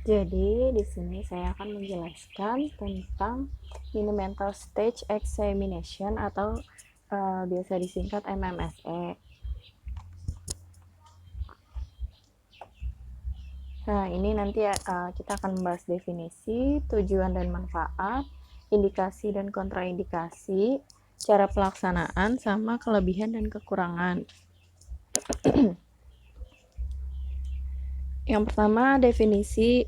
Jadi, di sini saya akan menjelaskan tentang Mini-Mental Stage Examination atau biasa disingkat MMSE. Nah, ini nanti kita akan membahas definisi, tujuan dan manfaat, indikasi dan kontraindikasi, cara pelaksanaan, sama kelebihan dan kekurangan. Yang pertama, definisi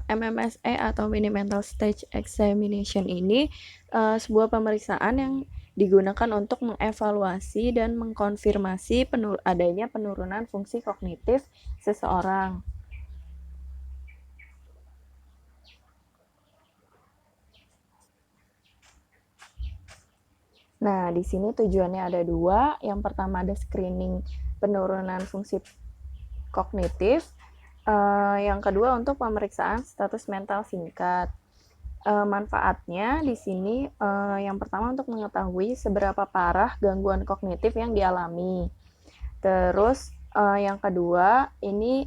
MMSE atau Mini-Mental Stage Examination ini sebuah pemeriksaan yang digunakan untuk mengevaluasi dan mengkonfirmasi adanya penurunan fungsi kognitif seseorang. Nah, di sini tujuannya ada dua. Yang pertama ada screening penurunan fungsi kognitif. Yang kedua untuk pemeriksaan status mental singkat. Manfaatnya di sini yang pertama untuk mengetahui seberapa parah gangguan kognitif yang dialami. Terus yang kedua ini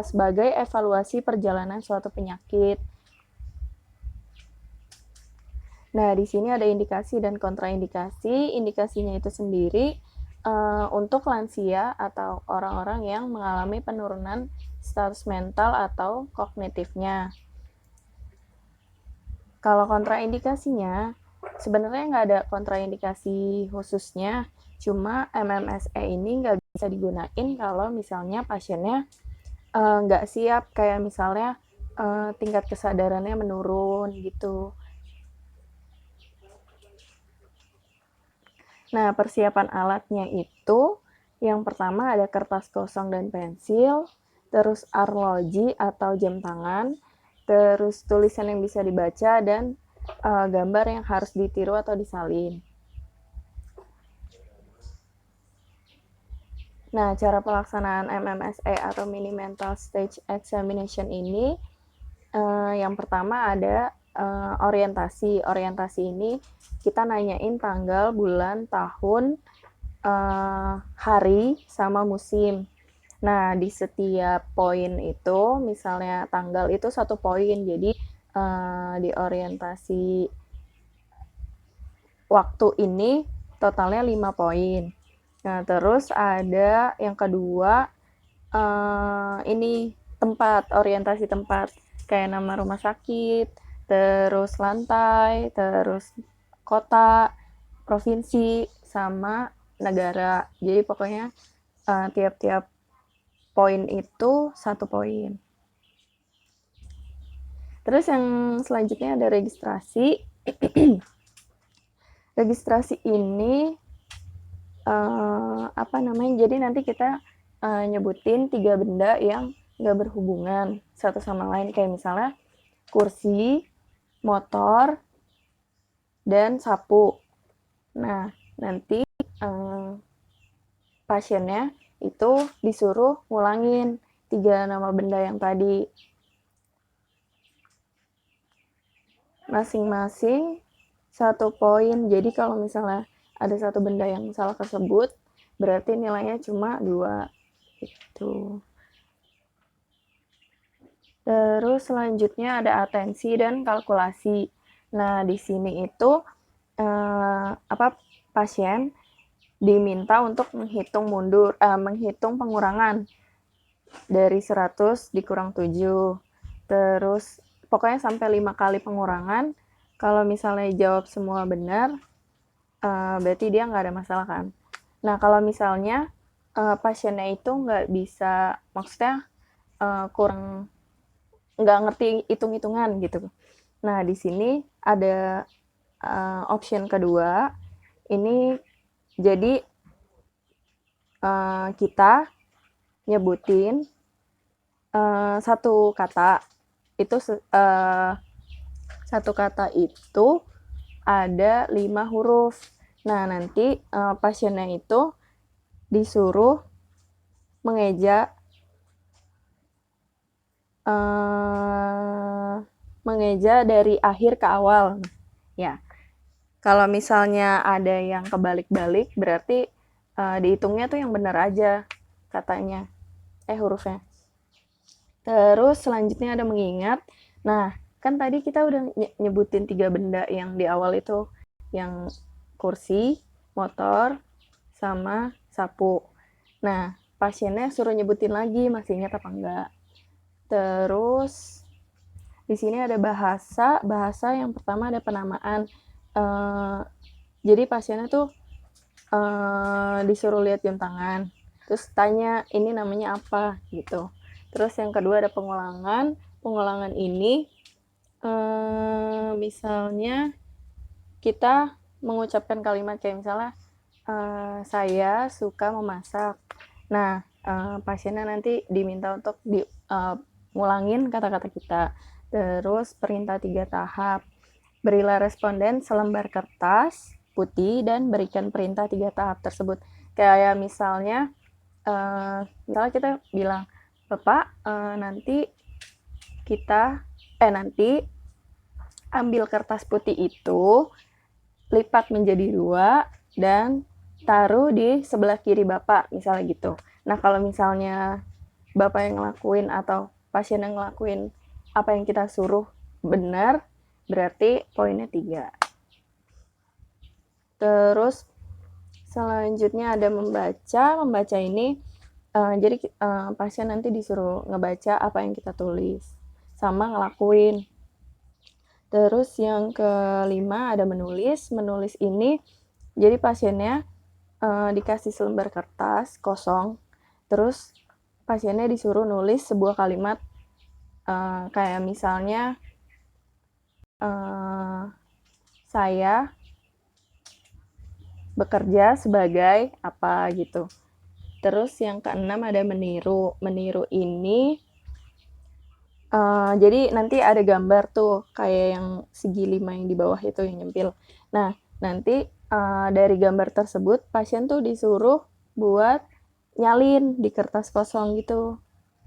sebagai evaluasi perjalanan suatu penyakit. Nah, di sini ada indikasi dan kontraindikasi. Indikasinya itu sendiri untuk lansia atau orang-orang yang mengalami penurunan status mental atau kognitifnya. Kalau kontraindikasinya, sebenarnya nggak ada kontraindikasi khususnya, cuma MMSE ini nggak bisa digunain kalau misalnya pasiennya nggak siap, kayak misalnya tingkat kesadarannya menurun gitu. Nah, persiapan alatnya itu yang pertama ada kertas kosong dan pensil, terus arloji atau jam tangan, terus tulisan yang bisa dibaca, dan gambar yang harus ditiru atau disalin. Nah, cara pelaksanaan MMSE atau Mini-Mental Stage Examination ini yang pertama ada orientasi. Orientasi ini kita nanyain tanggal, bulan, tahun, hari, sama musim. Nah, di setiap poin itu, misalnya tanggal itu 1 poin, jadi di orientasi waktu ini totalnya 5 poin. Nah, terus ada yang kedua, ini tempat, orientasi tempat, kayak nama rumah sakit, terus lantai, terus kota, provinsi, sama negara. Jadi pokoknya tiap-tiap poin itu 1 poin. Terus yang selanjutnya ada registrasi. Registrasi ini jadi nanti kita nyebutin 3 benda yang nggak berhubungan satu sama lain, kayak misalnya kursi, motor, dan sapu. Nah, nanti pasiennya itu disuruh ngulangin 3 nama benda yang tadi. Masing-masing 1 poin. Jadi kalau misalnya ada 1 benda yang salah tersebut, berarti nilainya cuma 2. Itu. Terus selanjutnya ada atensi dan kalkulasi. Nah, di sini itu pasien diminta untuk menghitung pengurangan dari 100 dikurang 7. Terus pokoknya sampai 5 kali pengurangan. Kalau misalnya jawab semua benar, berarti dia nggak ada masalah kan. Nah, kalau misalnya pasiennya itu nggak bisa, maksudnya kurang nggak ngerti hitung-hitungan gitu. Nah, di sini ada option kedua. Ini jadi kita nyebutin satu kata. Itu satu kata itu ada 5 huruf. Nah, nanti pasiennya itu disuruh mengeja dari akhir ke awal. Ya, kalau misalnya ada yang kebalik-balik, berarti dihitungnya tuh yang benar aja katanya, hurufnya. Terus selanjutnya ada mengingat. Nah, kan tadi kita udah nyebutin 3 benda yang di awal itu, yang kursi, motor, sama sapu. Nah, pasiennya suruh nyebutin lagi masih ingat apa enggak. Terus di sini ada bahasa. Bahasa yang pertama ada penamaan. Jadi pasiennya tuh disuruh lihat jam tangan. Terus tanya ini namanya apa gitu. Terus yang kedua ada pengulangan. Pengulangan ini misalnya kita mengucapkan kalimat kayak misalnya saya suka memasak. Nah, pasiennya nanti diminta untuk ngulangin kata-kata kita. Terus perintah 3 tahap. Berilah responden selembar kertas putih dan berikan perintah 3 tahap tersebut. Kayak misalnya misalnya kita bilang, Bapak nanti ambil kertas putih itu, lipat menjadi 2 dan taruh di sebelah kiri Bapak, misalnya gitu. Nah, kalau misalnya Bapak yang ngelakuin atau pasien yang ngelakuin apa yang kita suruh benar, berarti poinnya 3. Terus selanjutnya ada membaca. Membaca ini jadi pasien nanti disuruh ngebaca apa yang kita tulis sama ngelakuin. Terus yang kelima ada menulis. Menulis ini jadi pasiennya dikasih selembar kertas kosong, terus pasiennya disuruh nulis sebuah kalimat kayak misalnya saya bekerja sebagai apa gitu. Terus yang keenam ada meniru. Meniru ini jadi nanti ada gambar tuh kayak yang segi 5 yang di bawah itu yang nyempil. Nah, nanti dari gambar tersebut pasien tuh disuruh buat nyalin di kertas kosong gitu.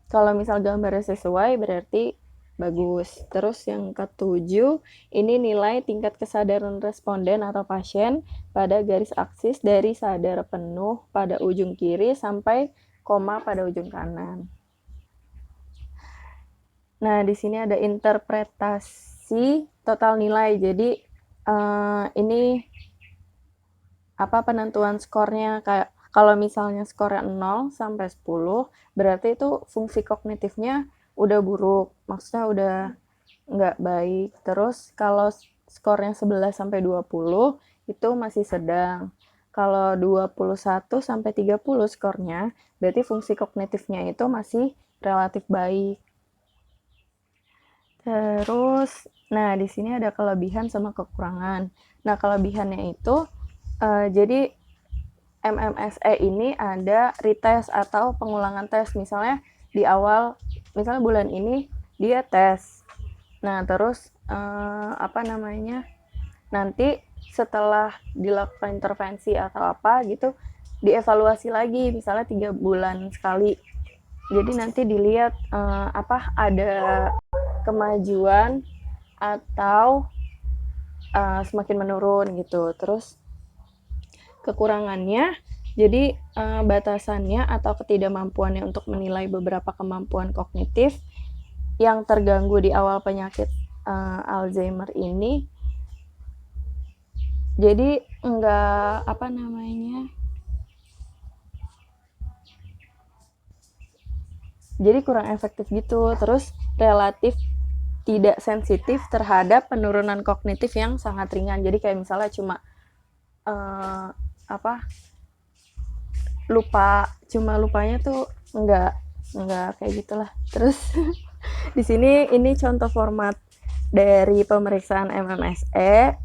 Kalau misal gambarnya sesuai berarti bagus. Terus yang ketujuh, ini nilai tingkat kesadaran responden atau pasien pada garis aksis dari sadar penuh pada ujung kiri sampai koma pada ujung kanan. Nah, di sini ada interpretasi total nilai. Jadi ini apa penentuan skornya, kayak kalau misalnya skornya 0 sampai 10, berarti itu fungsi kognitifnya udah buruk, maksudnya udah nggak baik. Terus kalau skornya 11 sampai 20 itu masih sedang. Kalau 21 sampai 30 skornya, berarti fungsi kognitifnya itu masih relatif baik. Terus, nah di sini ada kelebihan sama kekurangan. Nah, kelebihannya itu jadi MMSE ini ada retest atau pengulangan tes. Misalnya di awal, misalnya bulan ini dia tes. Nah, terus nanti setelah dilakukan intervensi atau apa gitu, dievaluasi lagi, misalnya 3 bulan sekali. Jadi nanti dilihat ada kemajuan atau semakin menurun gitu. Terus kekurangannya, jadi batasannya atau ketidakmampuannya untuk menilai beberapa kemampuan kognitif yang terganggu di awal penyakit Alzheimer ini, jadi enggak jadi kurang efektif gitu. Terus relatif tidak sensitif terhadap penurunan kognitif yang sangat ringan. Jadi kayak misalnya cuma lupanya tuh enggak kayak gitulah. Terus di sini ini contoh format dari pemeriksaan MMSE.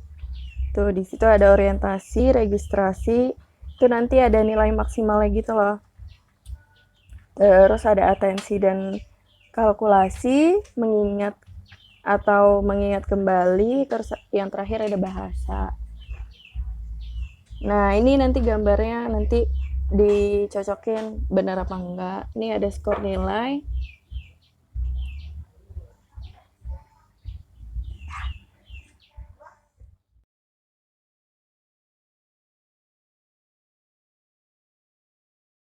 Tuh di situ ada orientasi, registrasi, itu nanti ada nilai maksimalnya gitu loh. Terus ada atensi dan kalkulasi, mengingat atau mengingat kembali, terus yang terakhir ada bahasa. Nah, ini nanti gambarnya nanti dicocokin benar apa enggak. Ini ada skor nilai.